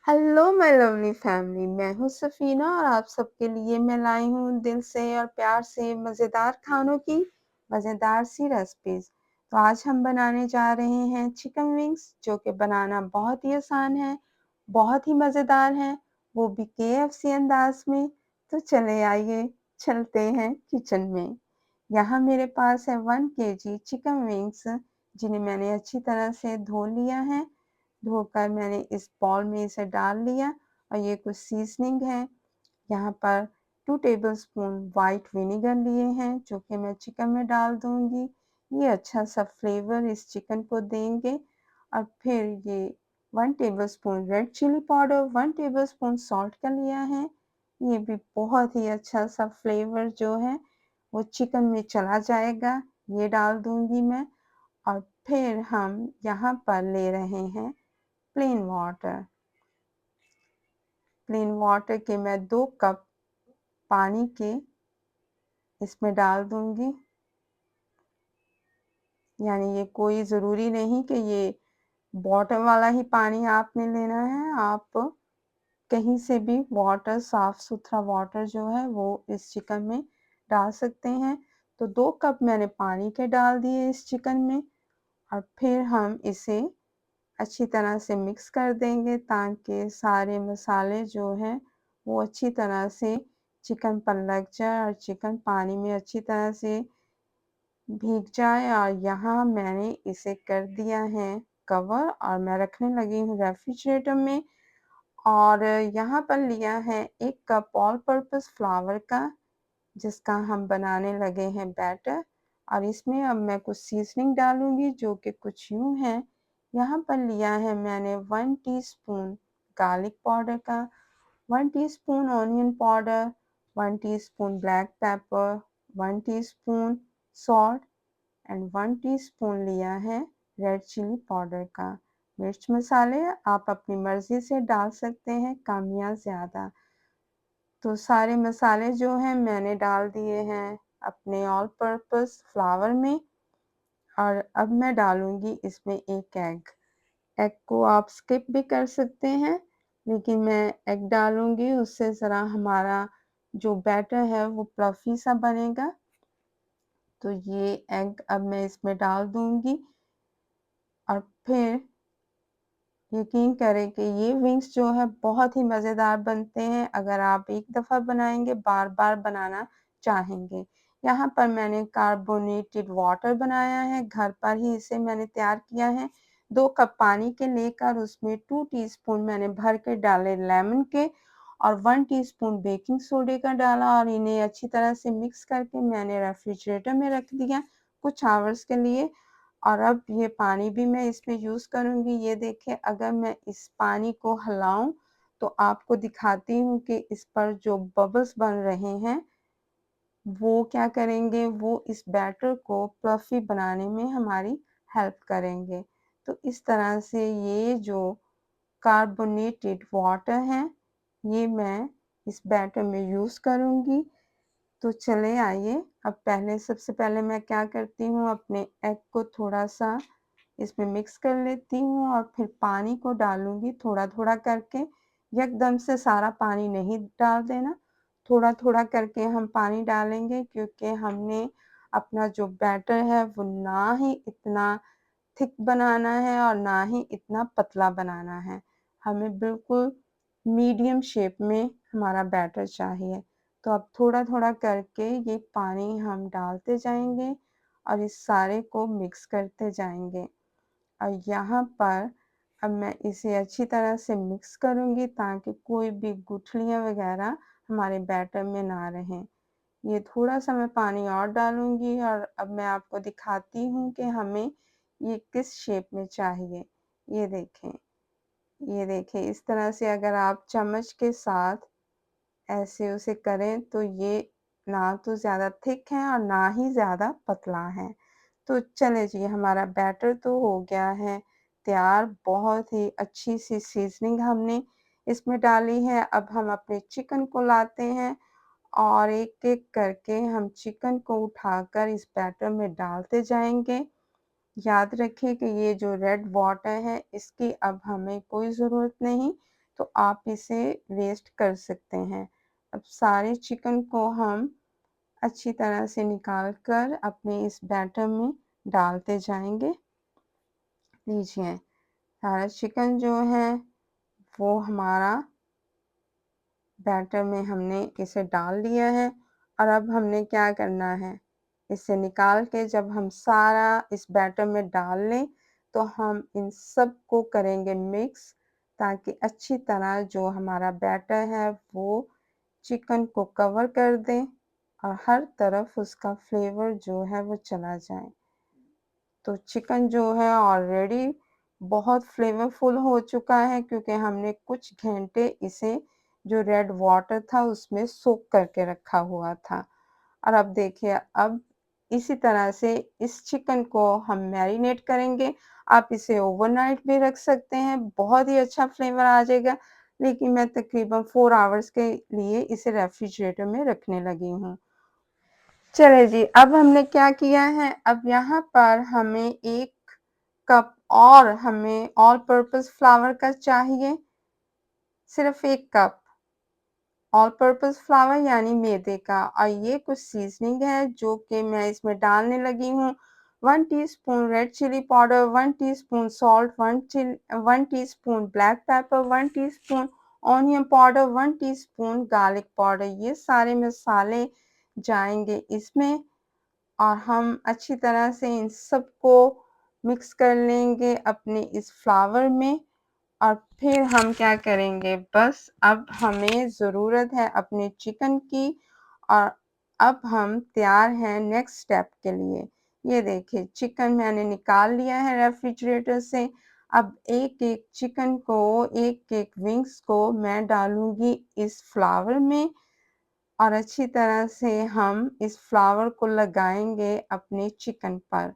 Hello my lovely family, मैं हूँ सफ़ीना और आप सबके लिए मैं लाई हूँ दिल से और प्यार से मज़ेदार खानों की मज़ेदार सी रेसिपीज़। तो आज हम बनाने जा रहे हैं चिकन विंग्स, जो कि बनाना बहुत ही आसान है, बहुत ही मज़ेदार है, वो भी केएफसी अंदाज में। तो चले आइए, चलते हैं किचन में। यहाँ मेरे पास है 1 केजी चिकन विंग्स, जिन्हें मैंने अच्छी तरह से धो लिया है। धोकर मैंने इस बाउल में इसे डाल लिया और ये कुछ सीजनिंग है। यहाँ पर 2 टेबलस्पून व्हाइट विनेगर लिए हैं, जो कि मैं चिकन में डाल दूँगी। ये अच्छा सा फ्लेवर इस चिकन को देंगे। और फिर ये 1 tablespoon red chilli powder, 1 tablespoon salt का लिया है। ये भी बहुत ही अच्छा सा फ्लेवर जो है वो चिकन में चला जाएगा, ये डाल दूँगी मैं। और फिर हम यहाँ पर ले रहे हैं प्लेन वाटर। प्लेन वाटर के मैं 2 कप पानी के इसमें डाल दूँगी। यानी ये कोई ज़रूरी नहीं कि ये बॉटल वाला ही पानी आपने लेना है, आप कहीं से भी वाटर साफ़-सुथरा वाटर जो है वो इस चिकन में डाल सकते हैं। तो 2 कप मैंने पानी के डाल दिए इस चिकन में और फिर हम इसे अच्छी तरह से मिक्स कर देंगे ताकि सारे मसाले जो हैं वो अच्छी तरह से चिकन पर लग जाए और चिकन पानी में अच्छी तरह से भीग जाए। और यहाँ मैंने इसे कर दिया है कवर और मैं रखने लगी हूँ रेफ्रिजरेटर में। और यहाँ पर लिया है 1 कप ऑल पर्पस फ्लावर का, जिसका हम बनाने लगे हैं बैटर। और इसमें अब मैं कुछ सीज़निंग डालूँगी जो कि कुछ यूँ है। यहाँ पर लिया है मैंने 1 टीस्पून गार्लिक पाउडर का, 1 teaspoon onion powder, 1 teaspoon black pepper, 1 teaspoon salt and 1 teaspoon लिया है रेड चिली पाउडर का। मिर्च मसाले आप अपनी मर्ज़ी से डाल सकते हैं, कम या ज़्यादा। तो सारे मसाले जो हैं मैंने डाल दिए हैं अपने ऑल पर्पस फ्लावर में। और अब मैं डालूँगी इसमें 1 एग। एग को आप स्किप भी कर सकते हैं, लेकिन मैं एग डालूँगी, उससे ज़रा हमारा जो बैटर है वो फ्लफ़ी सा बनेगा। तो ये एग अब मैं इसमें डाल दूँगी और फिर यकीन करें कि ये विंग्स जो है बहुत ही मज़ेदार बनते हैं अगर आप एक दफ़ा बनाएँगे, बार-बार बनाना चाहेंगे। यहाँ पर मैंने कार्बोनेटेड वाटर बनाया है, घर पर ही इसे मैंने तैयार किया है। 2 कप पानी के लेकर उसमें 2 टीस्पून मैंने भर के डाले लेमन के और 1 टीस्पून बेकिंग सोडे का डाला और इन्हें अच्छी तरह से मिक्स करके मैंने रेफ्रिजरेटर में रख दिया कुछ आवर्स के लिए। और अब ये पानी भी मैं इसमें यूज़ करूँगी। ये देखिए, अगर मैं इस पानी को हिलाऊँ तो आपको दिखाती हूँ कि इस पर जो बबल्स बन रहे हैं, वो क्या करेंगे, वो इस बैटर को फ्लफ़ी बनाने में हमारी हेल्प करेंगे। तो इस तरह से ये जो कार्बोनेटेड वाटर है, ये मैं इस बैटर में यूज़ करूँगी। तो चले आइए, अब सबसे पहले मैं क्या करती हूँ, अपने एग को थोड़ा-सा इसमें मिक्स कर लेती हूँ और फिर पानी को डालूँगी थोड़ा-थोड़ा करके। एकदम से सारा पानी नहीं डाल देना, थोड़ा-थोड़ा करके हम पानी डालेंगे, क्योंकि हमने अपना जो बैटर है वो ना ही इतना थिक बनाना है और ना ही इतना पतला बनाना है। हमें बिल्कुल मीडियम शेप में हमारा बैटर चाहिए। तो अब थोड़ा-थोड़ा करके ये पानी हम डालते जाएँगे और इस सारे को मिक्स करते जाएँगे। और यहाँ पर अब मैं इसे अच्छी तरह से मिक्स करूँगी ताकि कोई भी गुठलियाँ वग़ैरह हमारे बैटर में ना रहें। ये थोड़ा-सा मैं पानी और डालूँगी और अब मैं आपको दिखाती हूँ कि हमें ये किस शेप में चाहिए। ये देखें, ये देखें, इस तरह से अगर आप चम्मच के साथ ऐसे उसे करें तो ये ना तो ज़्यादा थिक है और ना ही ज़्यादा पतला है। तो चलें जी, हमारा बैटर तो हो गया है तैयार। बहुत ही अच्छी-सी सीज़निंग हमने इसमें डाली है। अब हम अपने चिकन को लाते हैं और एक-एक करके हम चिकन को उठाकर इस बैटर में डालते जाएँगे। याद रखिए कि ये जो रेड वाटर है इसकी अब हमें कोई ज़रूरत नहीं। तो आप इसे वेस्ट कर सकते हैं। अब सारे चिकन को हम अच्छी तरह से निकाल कर अपने इस बैटर में डालते जाएंगे। लीजिए, सारा चिकन जो है वो हमारा बैटर में हमने इसे डाल दिया है। और अब हमने क्या करना है, इसे निकाल के जब हम सारा इस बैटर में डाल लें तो हम इन सब को करेंगे मिक्स, ताकि अच्छी तरह जो हमारा बैटर है वो चिकन को कवर कर दें और हर तरफ उसका फ्लेवर जो है वो चला जाए। तो चिकन जो है ऑलरेडी बहुत फ्लेवरफुल हो चुका है, क्योंकि हमने कुछ घंटे इसे जो रेड वाटर था उसमें सोक करके रखा हुआ था। और अब देखिए, अब इसी तरह से इस चिकन को हम मैरिनेट करेंगे। आप इसे ओवरनाइट भी रख सकते हैं, बहुत ही अच्छा फ्लेवर आ जाएगा, लेकिन मैं तकरीबन 4 आवर्स के लिए इसे रेफ्रिजरेटर में रखने लगी हूँ। चलिए जी, अब हमने क्या किया है, अब यहाँ पर हमें 1 कप और हमें ऑल पर्पस फ्लावर का चाहिए, सिर्फ 1 कप ऑल पर्पस फ्लावर यानी मैदे का। और ये कुछ सीजनिंग है जो कि मैं इसमें डालने लगी हूँ। 1 teaspoon red chilli powder, 1 teaspoon salt, 1 teaspoon black pepper, 1 teaspoon onion powder, 1 teaspoon garlic powder. ये सारे मसाले जाएंगे इसमें और हम अच्छी तरह से इन सबको मिक्स कर लेंगे अपने इस फ्लावर में। और फिर हम क्या करेंगे, बस अब हमें ज़रूरत है अपने चिकन की और अब हम तैयार हैं नेक्स्ट स्टेप के लिए। ये देखिए, चिकन मैंने निकाल लिया है रेफ्रिजरेटर से। अब एक-एक चिकन को, एक-एक विंग्स को मैं डालूँगी इस फ्लावर में और अच्छी तरह से हम इस फ्लावर को लगाएँगे अपने चिकन पर।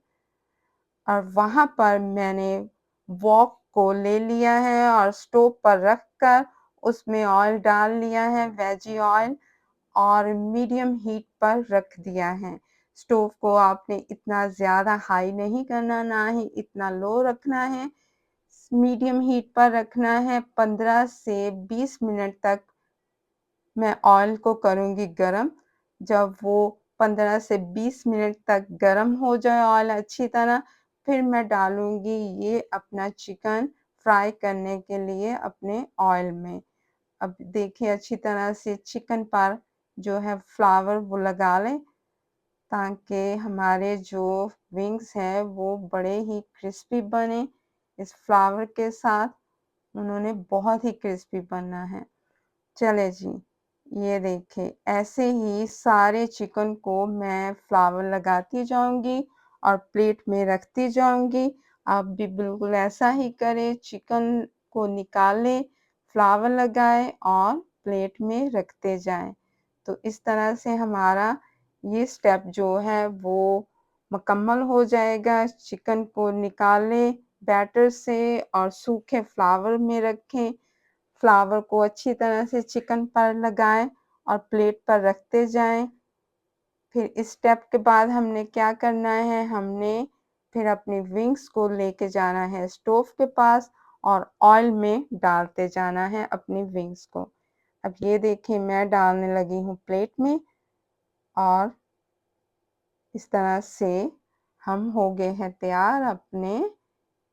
और वहाँ पर मैंने वॉक को ले लिया है और स्टोव पर रख कर उसमें ऑयल डाल लिया है, वेजी ऑयल, और मीडियम हीट पर रख दिया है। स्टोव को आपने इतना ज़्यादा हाई नहीं करना, ना ही इतना लो रखना है, मीडियम हीट पर रखना है। 15 से 20 मिनट तक मैं ऑयल को करूँगी गरम। जब वो 15 से 20 मिनट तक गरम हो जाए ऑयल अच्छी तरह, फिर मैं डालूँगी ये अपना चिकन फ्राई करने के लिए अपने ऑयल में। अब देखिए, अच्छी तरह से चिकन पर जो है फ्लावर वो लगा लें, ताकि हमारे जो विंग्स हैं वो बड़े ही क्रिस्पी बने। इस फ्लावर के साथ उन्होंने बहुत ही क्रिस्पी बनना है। चले जी, ये देखिए, ऐसे ही सारे चिकन को मैं फ्लावर लगाती जाऊँगी और प्लेट में रखती जाऊँगी। आप भी बिल्कुल ऐसा ही करें, चिकन को निकालें, फ्लावर लगाएँ और प्लेट में रखते जाएँ। तो इस तरह से हमारा ये स्टेप जो है वो मुकम्मल हो जाएगा। चिकन को निकालें बैटर से और सूखे फ्लावर में रखें। फ्लावर को अच्छी तरह से चिकन पर लगाएँ और प्लेट पर रखते जाएँ। फिर इस स्टेप के बाद हमने क्या करना है, हमने फिर अपनी विंग्स को लेके जाना है स्टोव के पास और ऑयल में डालते जाना है अपनी विंग्स को। अब ये देखिए, मैं डालने लगी हूँ प्लेट में और इस तरह से हम हो गए हैं तैयार अपने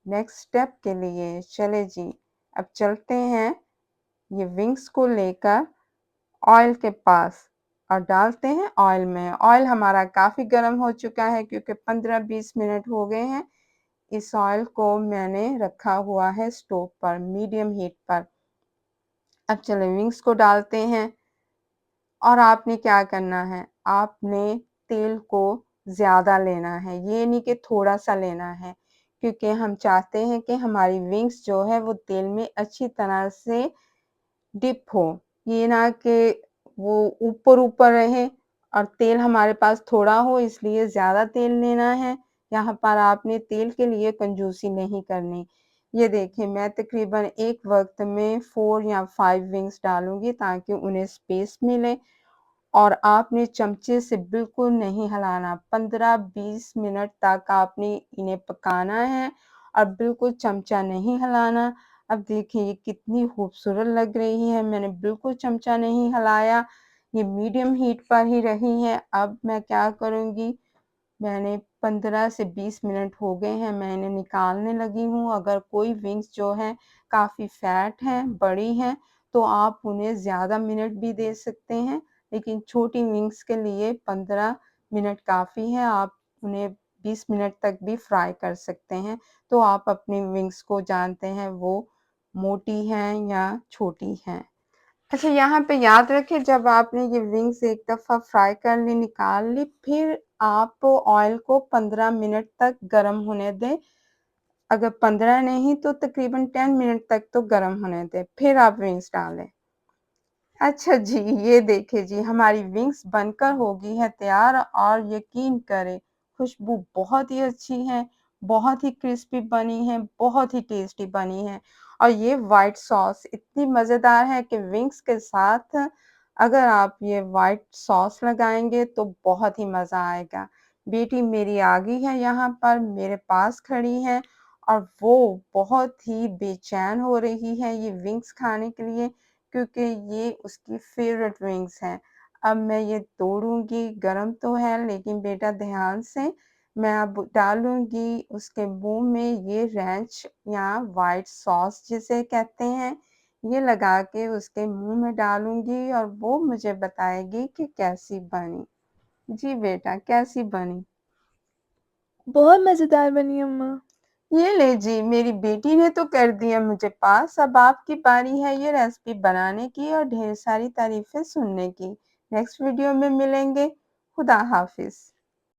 नेक्स्ट स्टेप के लिए। चले जी, अब चलते हैं ये विंग्स को लेकर ऑयल के पास और डालते हैं ऑयल में। ऑयल हमारा काफ़ी गर्म हो चुका है, क्योंकि 15-20 मिनट हो गए हैं। इस ऑयल को मैंने रखा हुआ है स्टोव पर मीडियम हीट पर। अब चलिए विंग्स को डालते हैं। और आपने क्या करना है, आपने तेल को ज़्यादा लेना है, ये नहीं कि थोड़ा-सा लेना है, क्योंकि हम चाहते हैं कि हमारी विंग्स जो है वो तेल में अच्छी तरह से डिप हो। ये ना कि वो ऊपर-ऊपर रहे और तेल हमारे पास थोड़ा हो, इसलिए ज़्यादा तेल लेना है। यहाँ पर आपने तेल के लिए कंजूसी नहीं करनी। ये देखिए, मैं तकरीबन एक वक़्त में 4 या 5 विंग्स डालूँगी, ताकि उन्हें स्पेस मिले और आपने चमचे से बिल्कुल नहीं हिलाना। 15-20 मिनट तक आपने इन्हें पकाना है और बिल्कुल चमचा नहीं हिलाना। अब देखिए ये कितनी खूबसूरत लग रही है, मैंने बिल्कुल चमचा नहीं हिलाया, ये मीडियम हीट पर ही रही है। अब मैं क्या करूँगी, मैंने 15 से 20 मिनट हो गए हैं, मैं इन्हें निकालने लगी हूँ। अगर कोई विंग्स जो हैं काफ़ी फैट हैं, बड़ी हैं, तो आप उन्हें ज़्यादा मिनट भी दे सकते हैं, लेकिन छोटी विंग्स के लिए 15 मिनट काफ़ी है। आप उन्हें 20 मिनट तक भी फ्राई कर सकते हैं। तो आप अपनी विंग्स को जानते हैं वो मोटी हैं या छोटी हैं। अच्छा, यहाँ पे याद रखें जब आपने ये विंग्स एक दफ़ा फ्राई कर ली, निकाल ली, फिर आप ऑयल को 15 मिनट तक गरम होने दें। अगर 15 नहीं तो तकरीबन 10 मिनट तक तो गरम होने दें, फिर आप विंग्स डालें। अच्छा जी, ये देखिए जी हमारी विंग्स बनकर हो गई है तैयार और यकीन करें खुशबू बहुत ही अच्छी है, बहुत ही क्रिस्पी बनी है, बहुत ही टेस्टी बनी है और ये व्हाइट सॉस इतनी मज़ेदार है कि विंग्स के साथ अगर आप ये व्हाइट सॉस लगाएँगे तो बहुत ही मज़ा आएगा। बेटी मेरी आ गई है यहाँ पर मेरे पास खड़ी है और वो बहुत ही बेचैन हो रही है ये विंग्स खाने के लिए क्योंकि ये उसकी फ़ेवरेट विंग्स हैं। अब मैं ये तोड़ूँगी, गरम तो है लेकिन बेटा ध्यान से, मैं अब डालूँगी उसके मुँह में ये रैंच या व्हाइट सॉस जिसे कहते हैं, ये लगा के उसके मुँह में डालूँगी और वो मुझे बताएगी कि कैसी बनी। जी बेटा, कैसी बनी? बहुत मज़ेदार बनी अम्मा। ये ले जी, मेरी बेटी ने तो कर दिया मुझे पास, अब आपकी बारी है ये रेसिपी बनाने की और ढेर सारी तारीफ़ें सुनने की। नेक्स्ट वीडियो में मिलेंगे। खुदा हाफ़िज़।